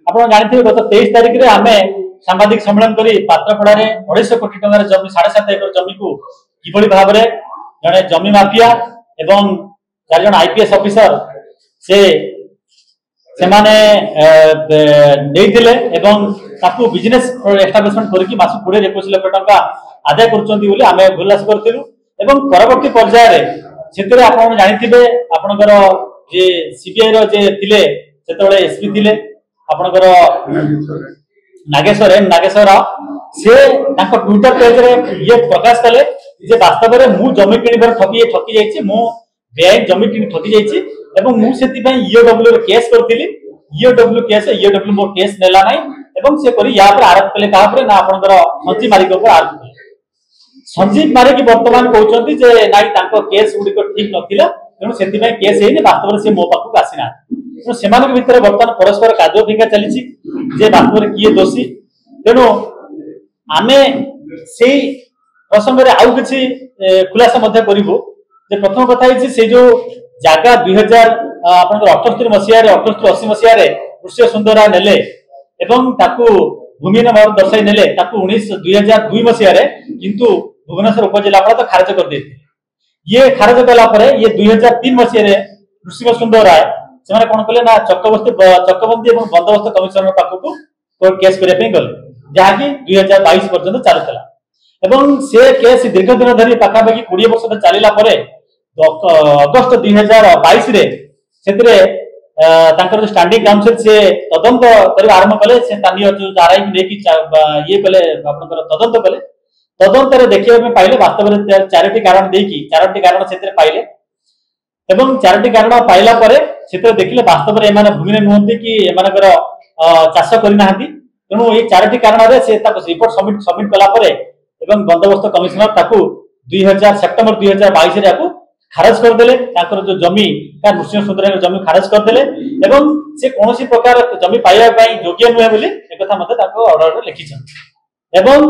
ଆପଣ ଜାଣିଥିବେ गत 23 तारिख रे आमे सांबादिक सम्मेलन करी पात्रपड़ा रे 250 कोटी टंकार जमी 7.5 एकर जमी को किभली भाव रे जने जमी माफिया एवं 4 जन आईपीएस ऑफिसर से माने नेइथिले एवं ताकू बिजनेस एस्टाब्लिशमेंट करके मास 20-21 लाख टंका आदाय करचंती बोली आमे उल्लास करथिलु एवं परवर्ती पर्याय रे सेतरे आपण जानिथिबे आपनकर जे सीबीआई रो जे थिले सेतबेले एसपी थिले आपनकर नागेश्वर से तांको ट्विटर पेज रे ये प्रकाश कले जे वास्तव रे मु जमी किनिबर ठकी जाईछि मु बेआईन जमी किनि ठकी जाईछि एवं मु सेति पई ईओडब्ल्यू रे केस करथिली ईओडब्ल्यू मोर केस नेला नै एवं से करी या पर आरोप कले कहा पर ना आपनकर संजीव मालिक पर आरोप कले संजीव मालिक वर्तमान कहउछंती जे नाइ तांको केस गुडी को ठीक नथिला तेणु सेति पई केस हेनी वास्तव रे से मो पाखु आसिना तो सेमानक भितर वर्तमान परस्पर कादो फिंगा चलीछि जे वास्तव रे किए दोषी तेणु आमे सेही प्रसंग रे आउ किछि खुलासा मध्य करिवो जे प्रथम कथा हिछि से जो जागा 2000 आपनकर 78 मसिया रे 80 मसिया रे कृष्य सुंदरा नेले एवं ताकू भूमि नंबर दर्शाई नेले ताकू 2002 मसिया रे किंतु भुवनेश्वर उपजिल्लापाल तो खारिज कर देथिले ये खारिज कला परे ये 2003 मसिया रे कृष्य सुंदर राय सेमाने कोन कले ना चक्कबंदी एवं बंदोबस्त कमिशनर पाखकू कोर्ट केस करे पे गले जहाकी 2022 पर्यंत चालुतला एवं से केस दीर्घ दिन धरि पाखापाखि 20 वर्ष चलिला परे अगस्त 2022 रे सेतरे तांकर जो स्टैंडिंग काउंसिल से तदंत कर आरंभ कले से स्थानीय जो आरआई नेकी ये कले आपनकर तदंत कले तदंत रे देखिबा में पाइले वास्तव रे चारोटी कारण देकी चारोटी कारण सेतरे पाइले एवं चारोटी कारण पाइला परे सेतरे देखिले वास्तव रे एमाने भूमि नहुंती कि एमानकर चाष करि नाहंती तेणु ये चारोटी कारण रे से ताको रिपोर्ट सबमिट कला परे एवं बंदोबस्त कमिशनर ताकू 2000 सेप्टेम्बर 2022 रे आकू खारज कर देले ताकर जो जमी का नृसिंह सुंदर जमी खारज कर देले एवं से कोनोसी प्रकार जमी पाइबा पई योग्य नुहे बोली एक कथा मते ताको ऑर्डर रे लिखिछन एवं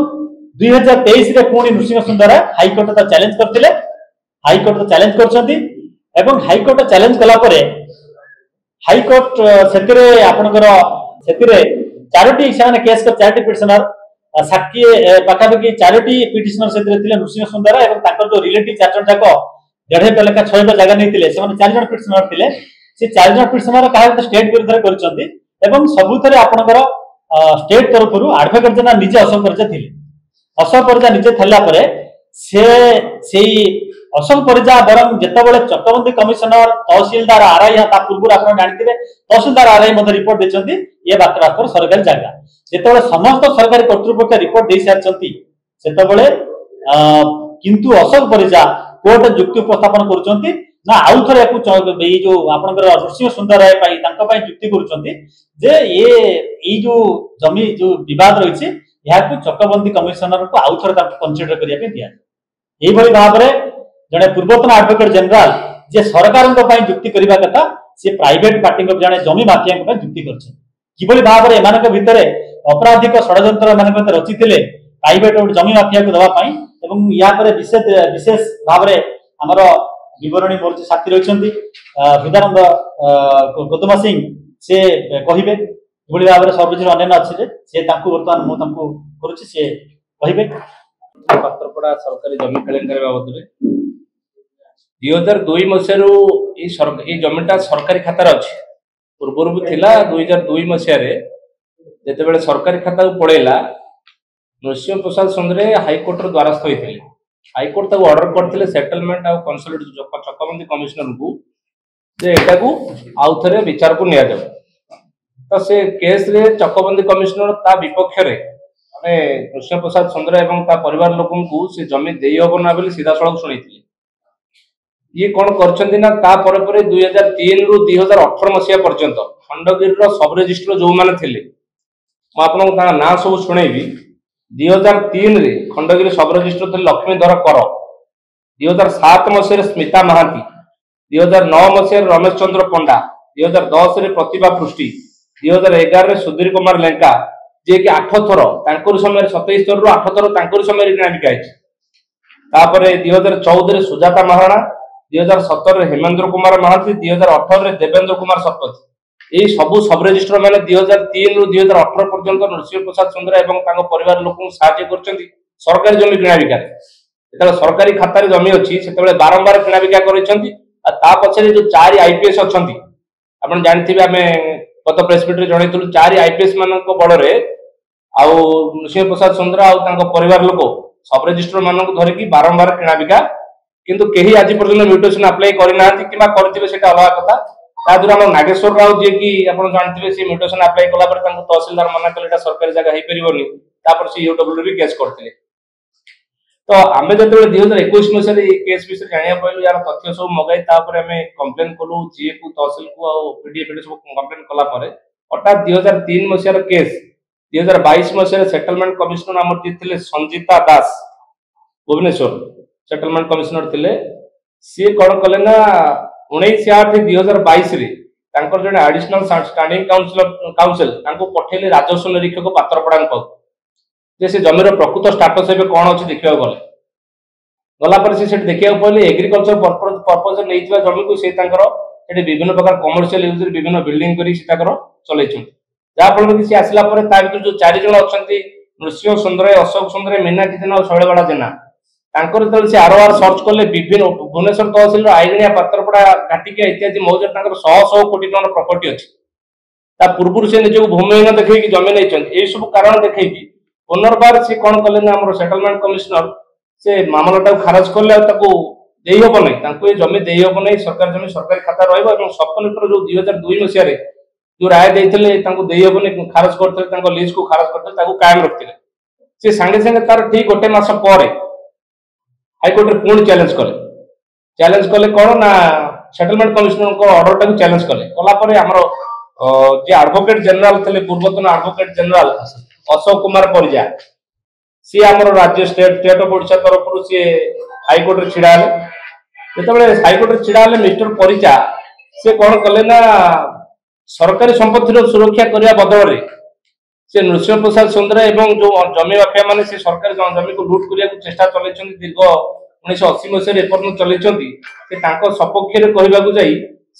2023 रे पुणी नृसिंह सुंदर हाई कोर्ट तो चैलेंज करथिले हाई कोर्ट तो चैलेंज करछंती एवं हाई कोर्ट चैलेंज कला परे हाई कोर्ट सेतिरे आपनकर सेतिरे चारोटी सेमाने केस को चारोटी पिटिशनर साक्षी पाखापाखि चारोटी पिटिशनर सेतिरे थिले नृसिंह सुंदर एवं ताकर जो रिलेटिव चार जन जाको 1.5 लेखा 6 जगह नहीं से 4 जन पिटिशनर थिले से 4 जन पिटिशनर कहा स्टेट विरुद्ध करछंती एवं सबुथरे आपनकर स्टेट तरफ रु एडवोकेट जना निजे अशोक परिजा थिले अशोक परिजा निजे थल्ला परे सेई अशोक परिजा बरम जेतबेले चक्कबंदी कमिशनर तहसीलदार आरआई ता पूर्व आपण जानथिबे तहसीलदार आरआई मध्ये रिपोर्ट देचंती ये बातरापर सरकारी जागा जेतबेले समस्त सरकारी कर्तृपक्ष रिपोर्ट दे सारचंती सेतबेले किंतु अशोक परिजा कोर्ट जुक्ति उपस्थापन करूचंती ना आउ थरे याकू ए जो आपनकर नृसिंह सुंदर राय पाई तांका पाई जुक्ति करूचंती जे ये जो जमी जो विवाद रहिछि याकू चक्कबंदी कमिशनर को आउ थरे तांका कंसीडर करिया पे दिया एई भली भाव रे जने पूर्वतन एडवोकेट जनरल जे सरकार को पाई जुक्ति करिबा कथा से प्राइवेट पार्टी को जने जमी माफिया को जुक्ति करछन किबली भाव रे एमानक भितरे अपराधिक षडयंत्र मानक भितर रचिथिले प्राइवेट और जमी माफिया को दवा पाई एवं या पर विशेष भाव रे हमर विवरणी मोर साथी रहिसंती हृदानंद गौतम सिंह से कहिबे किबली भाव रे सर्वजन अन्य अछि से तांको वर्तमान मो तांको करूछि से कहिबे पात्रपड़ा सरकारी जमी केलेंकारी बाबद रे 2002 मसियारू ए जमीटा सरकारी खातार अछि पूर्वरु भी थिला 2002 मसिया रे जेतेबेले सरकारी खाता को पळेला नृसिंह प्रसाद सुंदरे हाईकोर्ट द्वारस्थ होते हाईकोर्ट तक ऑर्डर करते सेटलमेंट आउ कंसल्टेट चक्कबंदी कमिशनर को जे एटा को आउ थरे विचार को निया जाय तो से केस रे चक्कबंदी कमिशनर ता विपक्ष रे माने नृसिंह प्रसाद सुंदर एवं ता परिवार लोकन को से जमी देई होबो ना बोली सीधा सड़क सुनिथिले ये कोन करछंती ना ता परे परे 2003 रु 2018 मसिया पर्यंत खंडगिरी रो सब रजिस्टर जो माने थिले म आपन ता ना सब सुनेबी 2003 रे खंडगिरी सब रजिस्टर थे लक्ष्मीधर कर 2007 मसीह स्मिता महांती 2009 मसीह रमेश चंद्र पंडा 2010 रे प्रतिभा पृष्टि 2011 रे सुधीर कुमार लेंका जे कि 8 थर तांकर समय 27 थर रु 8 थर तांकर समय रे नामिका है तापरे 2014 रे सुजाता महाराणा 2017 रे हेमेंद्र कुमार महांती 2018 रे देवेंद्र कुमार शतपथी यही सबू सब रेजिस्टर मैंने 2003 रु 2018 पर्यंत नरसिंह प्रसाद सुंदर एवं परिवार लोक साहाଯ୍य कर सरकारी जमी किणा बिकारे जो सरकारी खातार जमी अच्छी से बारंबार किणा बिका कर पछरे जो 4 आईपीएस अच्छा आप जानते आम गत प्रेसमिट जनईलु 4 आईपीएस मान बड़ आउ नृसिंह प्रसाद सुंदर आउ परिवार लोक सब रेजिस्टर मान धरिकी बारंबार किणा बिका किंतु कहीं आज पर्यटन म्यूटेशन अप्लाई करना कि अलग कथा ताद्वारा आम नागेश्वर राव जी की आप जानते सी म्यूटेशन अप्लाई कला तहसिलदार मना कले सरकारी जगह हो पार से यूडब्ल्यू भी केस करते तो आम जो 2021 मसीह केस विषय जाना पाइलु यार तथ्य सब मगाई आम कम्प्लेन कलु जीए को तहसिल को पीडीए सब कम्प्लेन कलापर हठात 2003 मसीहार केस 2022 मसीह सेटलमेंट कमिशनर आम जी संजीता दास भुवनेश्वर सेटलमेंट कमिशनर थे सी कौन कले ना 19/8/2022 जड़े एडिशनल स्टैंडिंग काउंसिल पठेले राजस्व निरीक्षक पात्रपड़ा पाऊ से जमीर प्रकृत स्टाटस एवं कौन अच्छी देखा गले गलापर से देखा पड़े एग्रीकल्चर पर्पज नहीं जमी को सी विभिन्न प्रकार कमर्शियल यूज विभिन्न बिल्डिंग कर चल जहाँफल कि सी आसला जो 4 जन अच्छा नृसिंह सुंदर अशोक सुंदर मीनाक्षी जेना और शैलबाला जेना से आरआर सर्च कले विभिन्न भुवनेश्वर तहसिल आईगणिया पात्रपड़ा घाटिका इत्यादि मौजा 100 कोटी टकर प्रॉपर्टी अच्छी पूर्व से निजक भूमिहीन देखी जमी नहीं सब कारण देखी पुनर्बार से कौन कले सेटलमेंट कमिशनर से मामला खारज कले देहब नहीं जमी देहब नहीं सरकार जमी सरकारी खाता सब कलेक्टर जो 2002 मसीह जो राय देहब नहीं खारज करते लिज को खारज करते कायम रखते सी सांगे सांगे तार ठीक गोटे मास पर हाईकोर्ट रे पुणी चैलेंज कले कौन ना सेटलमेंट कमिशनर को ऑर्डर टाक चैलेंज कले कलापर आमर जे एडवोकेट जनरल थे पूर्वतन एडवोकेट जनरल अशोक कुमार परिजा सी आमर राज्य स्टेट ऑफ ओडिशा तरफ सी हाईकोर्ट रे छिड़ा जो हाईकोर्ट रे छिड़ा मिस्टर परिजा से कौन कले ना सरकारी संपत्ति सुरक्षा करने बदल में से नृसिंह प्रसाद सुंदर एवं जो जमी माफिया माने से सरकारी जमी को लुट करने चेष्टा चलती दीर्घ 1980 मसीह एपर्यंत चलती सपक्ष कहवाक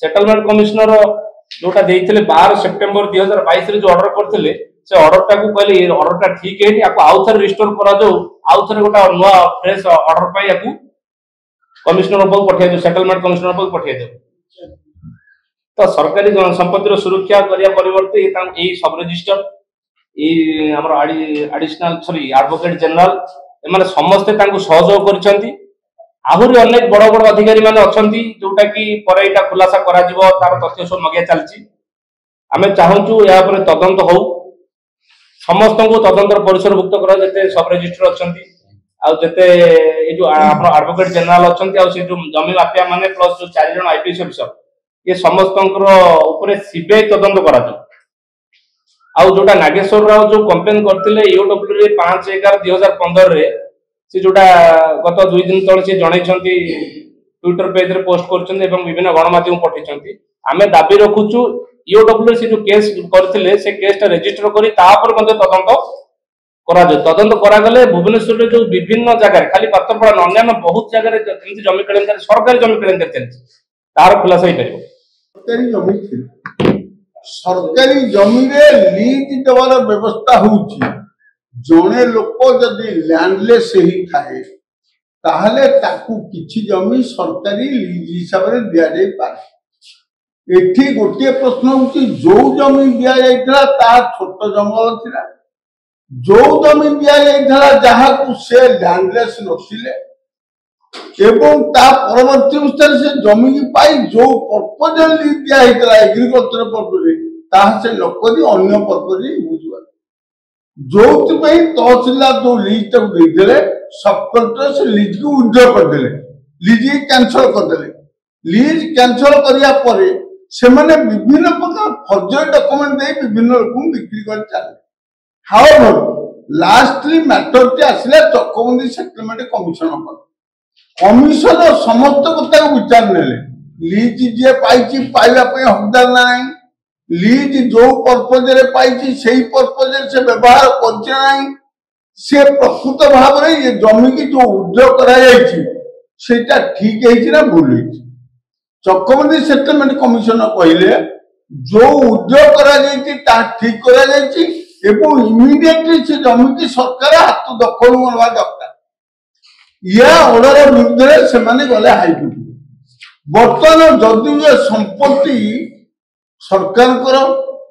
सेटलमेंट कमिशनर जोटा 12 सेप्टेम्बर 2022 जो ऑर्डर करते से ऑर्डर टाक कहले ऑर्डर टा ठीक है आउ थे रिस्टोर करा आउ थे गोटा नुआ फ्रेश ऑर्डर पाई कमिशनर पाक पठाई सेटलमेंट कमिशनर पाक पठाई तो सरकारी संपत्ति सुरक्षा करने परिवर्ते यही सब register additional sorry advocate general एम समस्ते सहयोग कर आहरी अनेक बड़ बड़ अधिकारी माने अछंती जोटा कि पर एटा खुलासा करा जिवो तार तथ्य सब मगिया चलची आमे चाहूचु या पर तदंत हो समस्त को तदंतर परिसरभुक्त करा जते सब रजिस्टर अछंती आ जते ए जो आपन एडवोकेट जनरल अछंती आ से जो जमी माफिया माने प्लस जो 4 जन आईपीएस ऑफिसर ये समस्तंकर ऊपर सीबीआई तदंत करा जो आउ जोटा नागेश्वर राव जो कंप्लेन करथिले यूडब्ल्यू रे 5/11/2015 रे से जोटा गत 2 दिन तले से जणै छंती ट्विटर पेज रे पोस्ट करछन एवं विभिन्न गणमाध्यम पठिछंती आमे दाबी रखुछु यूडब्ल्यू से जो केस करथिले से केस टा रजिस्टर करी ता पर मध्ये तदंत करा जो तदंत करा गले भुवनेश्वर रे जो विभिन्न जगह खाली पात्रपड़ा अन्य बहुत जगह रे जेंति जमी केलेंकर सरकारी जमी केलेंकर चलछि तार खुलासा ही परिबो सरकारी जमी रे लीज देवार व्यवस्था होउची जने लोक जदि लैंडलेस ही थाए ताहले ताकू किछि जमी सरकारी लीज हिसाब रे दिया जाय पारे एठी गोटे प्रश्न होउची जो जमी दिया जायतला ता छोट जंगल थिला जो जमी दिया जायतला जहा को से लैंडलेस नथिले एवं ता परवर्ती अवस्था से जमी की पाई जो पर्पज लीज दिया जायतला एग्रीकल्चर पर्पज ता से नकरी अन्य पर्पज यूज जो तहसीलदार जो लीज तक देदेले सब कलेक्टर से लीज को विड्रॉ करदेले लीज कैंसल करदेले लीज कैंसल करिया परे से माने विभिन्न प्रकार फर्जरी डॉक्यूमेंट दे विभिन्न लोक बिक्री कर चले हाउएवर लास्टली मैटर टी आसिला चकबंदी सेटलमेंट कमिशन समस्त कथा को विचार नेले लीज जे पाइची पाइबा पे हकदार नाही लीज जो पर्पज रे पाइची सेही पर्पज से व्यवहार करछ नाही से प्रकृत भाव रे ये जमी की जो उद्योग करा जायछि सेटा ठीक है ना भूल चकबंदी सेटलमेंट कमिशन कहले जो उद्योग करा ठीक करा इमिडिएटली से जमी की सरकार हाथ दखल करवा दरकार या ऑर्डर विरुद्ध से गले हाईकोर्ट बर्तमान जदि संपत्ति सरकार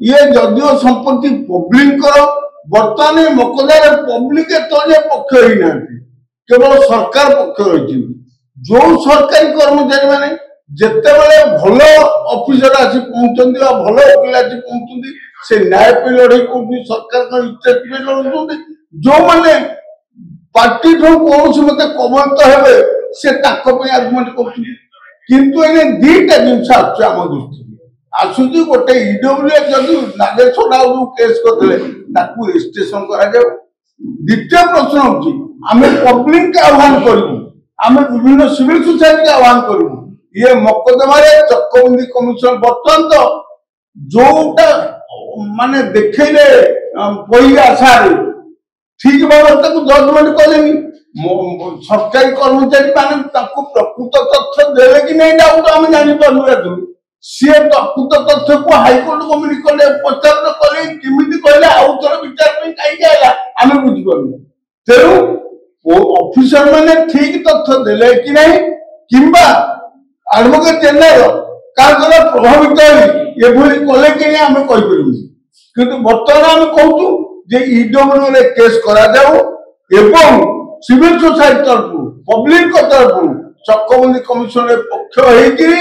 ये जदिव संपत्ति पब्लिक बर्तमान मकदार पब्लिक तो पक्ष ही ना केवल सरकार पक्ष रही जो सरकारी कर्मचारी माने जिते बड़े भल ऑफिसर आसी पहुंचती भल वकिल आसी पहुंचती से न्याय पे लड़े कर सरकार लड़ुंट जो मैंने पार्टी कौन से मत कमंत हे से आर्गुमेंट कर दीटा जिन आम दृष्टि आसुची गोटे ईडब्ल्यूए जदि नागेश्वर राव जो केस करते रजिस्ट्रेशन करा द्वितीय प्रश्न होची आमे पब्लिक के आह्वान करूँ आमे विभिन्न सिविल सोसाइटी के आह्वान करूँ ये मकदमा चक्कबंदी कमिशन बर्तमान तो जोटा माने देखले पही आशा ठीक भाव जजमेंट कले सरकारी कर्मचारी माने प्रकृत तथ्य देले कि नहीं डाउट आम जापारू सी प्रकृत तथ्य को हाइकोर्ट कमिटी कले पचार कले किमिति कहले आउ थोड़ा विचार कहीं आम बुझीपार तेणु ऑफिसर माने ठीक तथ्य देले कि नहीं किंबा एडवोकेट जनरल का द्वारा प्रभावित ये कले कि आम कहीपर किंतु बर्तमान आम कहूँ जे ईडब्ल्यू रे केस करा जाऊ एवं सिविल सोसाइटी तरफ पब्लिक तरफ चक्कबंदी कमिशन पक्ष होगी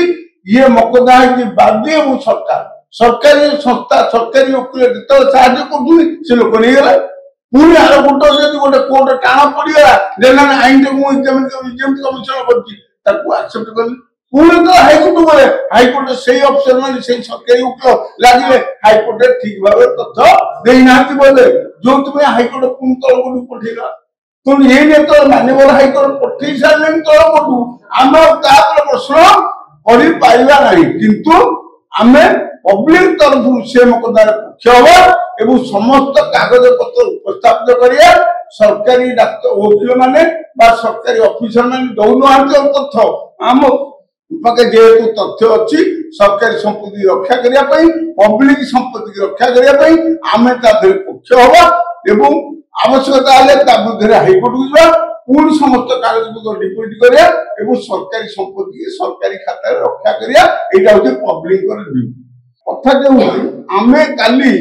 ये मकदमा की बाध्य और सरकार सरकारी संस्था सरकारी वकील जो साहय कर लोक नहीं गला पुणी आर गोटे गोटे कोर्ट टाण पड़गला आईन कमिशन करसेप्ट कले पुणी तो हाइकोर्ट गले हाइकोर्ट से अफिसर मैंने सरकारी वकील लगे हाइकोर्ट ठीक भाव तथ्य देना बोले जो हाइकोर्ट पुणी तलकोट पठेगा तेणु ये तो माननीय हाइकोर्ट पठे सारे तलकोटू आम प्रश्न करवा नहीं किंतु आम पब्लिक तरफ से मकदार पक्ष हम समस्त कागज पत्र उपस्थापित करिया सरकारी डाक्तर वकील माने सरकारी ऑफिसर माने दौना तथ्य आम पाखे जेहेतु तथ्य अच्छी सरकारी संपत्ति रक्षा करने पब्लिक संपत्ति रक्षा करने आम पक्ष हवा एवं आवश्यकता विरुद्ध हाइकोर्ट को जा पुणी समस्त कागज पत्र डिपोजिट करिया सरकारी संपत्ति सरकारी खाता रक्षा करिया एटा होचे पब्लिक ड्यूटी कथा जो आमे काली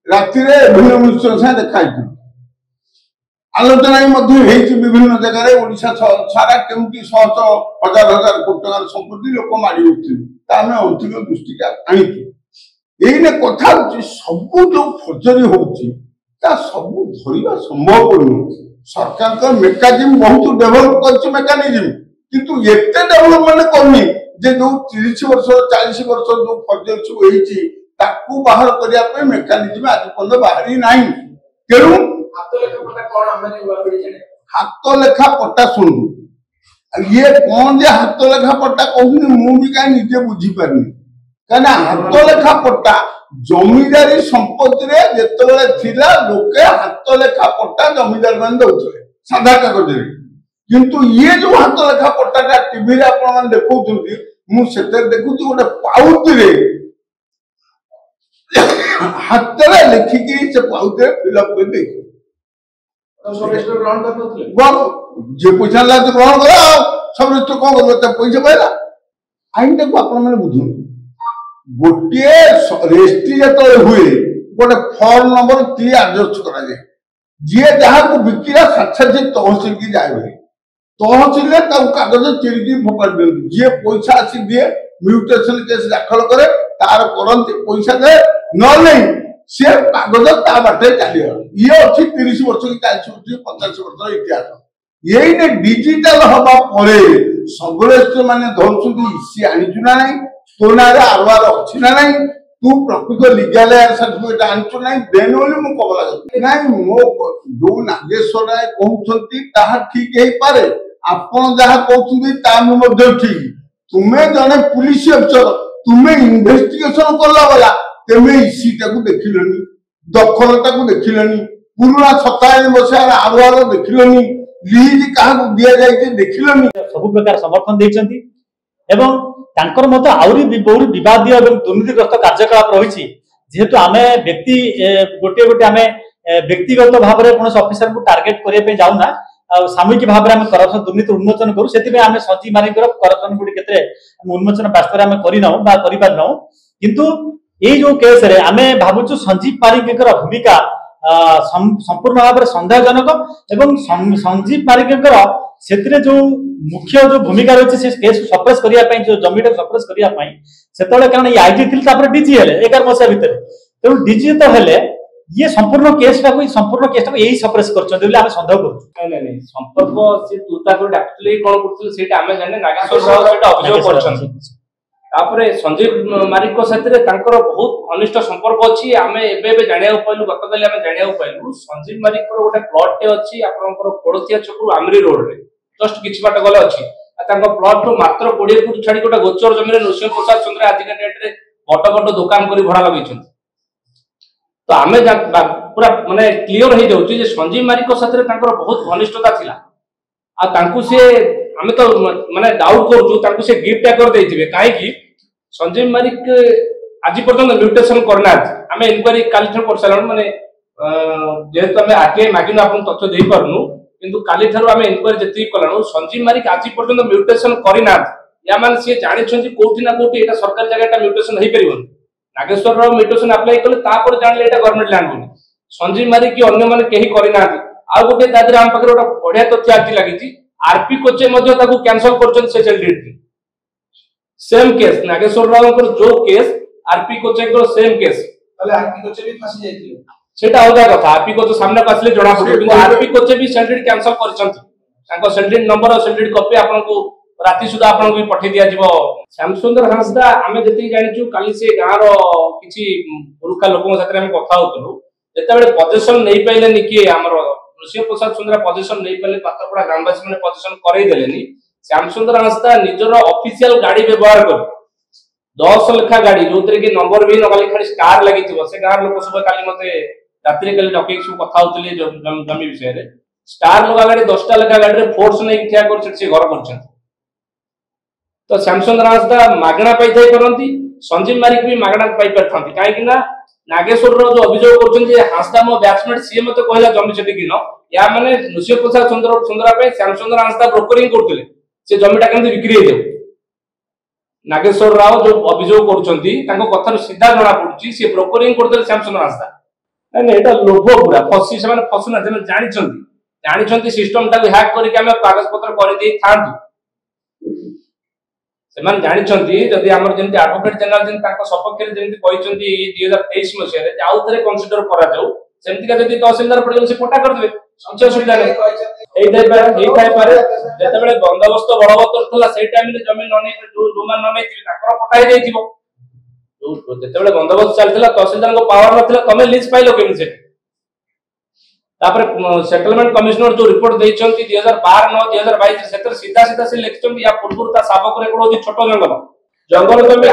राति रे विभिन्न मिनिस्टर से देखाई आलोचना विभिन्न जगह ओडिशा सारा केमती शह शह हजार हजार कोटी टकर संपत्ति लोक माड़ी उठते अंतिम दृष्टि आनी ये कथा सब जो फर्जरी होता सब धरवा संभव नुह सरकार का मेकानिज्म बहुत डेभलप कर मेकानिज्म किंतु एते डेभलपमेंट करनी जे जो 30 वर्ष 40 वर्ष जो फर्जरी सब होती बाहर करने मेकानिज्म आज पर्यटन बाहरी ना तेणु हाथ लेखा पट्टा शुणु ये कौन जे हाथ लेखा पट्टा कहूँ मुझे कहीं निजे बुझीपारे कहीं हाथ लेखा पट्टा जमीदारी संपत्ति जिते लोके हाथ लेखा पट्टा जमीदार मान दौले साधा कागज किंतु ये जो हाथ लेखा पट्टा टीवी आप देखुं मुझे देखुची गोटे पाउती हाथ लिखिकी से पाउती फिलअप कर जे पैसा ग्रहण कर सब कौन कर पैसा पाला आईन टाक आप बुझे गोटे रेजिस्ट्री जो हुए गोटे फॉर्म नंबर 3 एडजस्ट कराए जी जहाँ को बिकिला साक्षात तहसिल की जाए तहसिल कागज चिड़की फोपाड़ी दिखती जी पैसा आसी दिए म्यूटेशन केस दाखल करे तार करती पैसा दे न सी कागज ता बाटे चलिए ये अच्छी 30 वर्ष की 40 वर्ष 50 वर्ष इतिहास ये डिजिटाल हवा पर सब मैंने धरती इसी आनीचु ना तो ना आरवार अच्छी ना तू प्रकृत लीगल सर्टिफिकेट आनीचु ना देन बोली मुझे ना मो जो नागेश्वर राय कहते ठीक है पारे आपण जहाँ कहते ठीक तुम्हें जड़े पुलिस अफिसर तुम्हें इन्वेस्टिगेशन कला वाला तेमे इसीटा को देखिलनी दखलता को देखिलनी पुराना 57 मसीहार आरवार देखिलनी लीज क्या दि जाए देखिलनी सब प्रकार समर्थन देइचंती एवं तांकर मत आउरी बहुत विवादीय और दुर्नीतिग्रस्त कार्यकलाप रही जेहेतु आम व्यक्ति गोटे गोटे आम व्यक्तिगत भाव में कौन अफिसर को टार्गेट करने जाऊना सामूहिक भाव में करप्शन दुर्नीति उन्मोचन करूँ से आम सजी मारिक करप्शन गुड़ी के उन्मोचन वास्तव में करना किंतु ये जो केस रे आम भावुँ संजीव पारिक भूमिका संपूर्ण भाव में सन्देहजनक एवं संजीव पारिक से जो मुख्य जो भूमिका रही है केस सप्रेस करने जो जमीटा सप्रेस करने से कारण ये आईजी थी डीजी हेले 11 मसीहा भितर तेणु डीजी तो हेले ये संपूर्ण केस संपूर्ण केस यही सप्रेस कर सन्देह कर संपर्क से तू एक्चुअली कौन करथिले सेटा हमें जाने नागेश्वर राव सेटा अभियोग करछन तापरे संजीव मारिक को साथ तांकर बहुत घनिष्ठ संपर्क अछि हमें एबे जानिया पाइलु गतकाली हमें जानिया पाइलु संजीव मारिक को गोटे प्लॉट टे अछि आपनकर पड़ोसिया छकु आमरी रोड रे जस्ट किछि बाट गले अछि तांकर प्लॉट रो मात्र 20 फुट छाडी गोटे गोचर जमीन रे नृसिंह प्रसाद चंद्र आज के डेट रे बट दुकान करी भड़ा लगैछन तो आमे पूरा माने क्लियर हो जाउची जे संजीव मारिक को साथ तांकर बहुत घनिष्ठता थिला आ तांकु से हमें तो माने डाउट करू तांकु से गिफ्ट कर देथिबे काहे कि संजीव मारिक आज पर्यंत म्यूटेशन करना आम इनक्वारी काली कर सारे माने जेहेतु आम आरटीआई मागिन आप तथ्य दे पारनु किंतु काली आम इनक्वारी जी कलानु संजीव मारिक आज पर्यंत म्यूटेशन करना या मान सी जानी कोठी ना कोठी एटा सरकार जगह म्यूटेशन हो पार नागेश्वर राव म्यूटेशन अप्लाई कले तापर जानले एटा गवर्नमेंट लैंड बोली संजीव मारिक कि अन्य माने केही करना आ गोटे दादर आम पाखे गोटे बढ़िया तथ्य आज लगी आरपी कोचे कैंसल कर सेम केस नागेश्वर राव जो केस आरपी कोचे सेम केस आरपी कोचे भी फांसी जाइथिले सेटा होगा कथा आरपी कोचे सामने आसले जणा पड़ो किंतु आरपी कोचे भी सेंट्रेड कैंसल करछंती तांको सेंट्रेड नंबर और सेंट्रेड कॉपी आपनको राति सुधा आपनको भी पठे दिया जिवो श्यामसुंदर हांसदा आमे जति जानिचु काली से गां रो किछि पुरुखा लोकन साथे हम कथा होतलु जेते बेले पोजीशन नै पाइले नि कि हमर नृसिंह प्रसाद चंद्र पोजीशन नै पाइले पात्रपड़ा ग्रामवासी माने पोजीशन करै देलेनी श्यामसुंदर हांसदा निजर ऑफिशियल गाड़ी व्यवहार कर 10 लेखा गाड़ी जो कि नंबर भी नगली खाली स्टार लगी से गाँव लोक सब काली मते रात्रि काली डके सब कथा होतले जमी विषय रे स्टार लगा गाड़ी 10टा लेखा गाड़ी रे फोर्स नै ठिया कर से घर करछन तो श्यामसुंदर हांसदा मागणा पाई थाई परंती संजीव मारिक भी मागणा पाई परथांती काहे कि ना नागेश्वर राव जो अभियोग करछन जे हांसदा मो बैट्समैन सीए मते कहला जमी सेठी किनो या माने नृसिंह प्रसाद चंद्र पे श्यामसुंदर हांसदा ब्रोकरिंग करथिले से जमीटा केमती बिक्री हो जाए नागेश्वर राव जो अभियोग कर कथार सीधा जना पड़ी सी ब्रोकरिंग करते श्यामसुंदर हांसदा नहीं एटा लोभ पूरा फसी से फसुना जानी सिस्टम टाक हैक करके आम कागज पत्र कर दे थांतु से जानी जदि आमर जेमति एडवोकेट जनरल जन सपक्ष रे जेमति कहचंती 2023 मसिया रे आउ थरे कंसीडर करा जाऊ सेमतिका जदि तहसीलदार पड़े से पट्टा कर देबे किछ असुविधा नहीं जेतेबेले बंदोबस्त बलवत्तर थला से टाइम रे जमीन न नै जो मान न नै थि ताकर पटाई देथिबो जो जेतेबेले बंदोबस्त चलथिला तहसीलदार को पावर नथिला तमे लीज पाइलो केमि से तापर सेटलमेंट कमिश्नर जो रिपोर्ट दैछंती 2012 9 2022 सेतर सीधा सीधा से लिखचंती या पूर्वता साबक रे कोडो छोटो जंगल तमे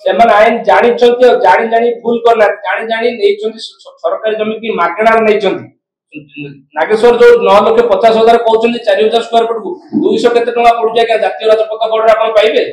सेमन आइन जानिछंती और जानि भूल करना जानि नैछंती सरकारी जमीन की मागणा नैछंती नागेश्वर जो 9,50,000 कहउछंती 4,000 स्क्वायर फुट को 200 केते टका पडु जाय जातीय राजपथ कोड रे आपण पाइबे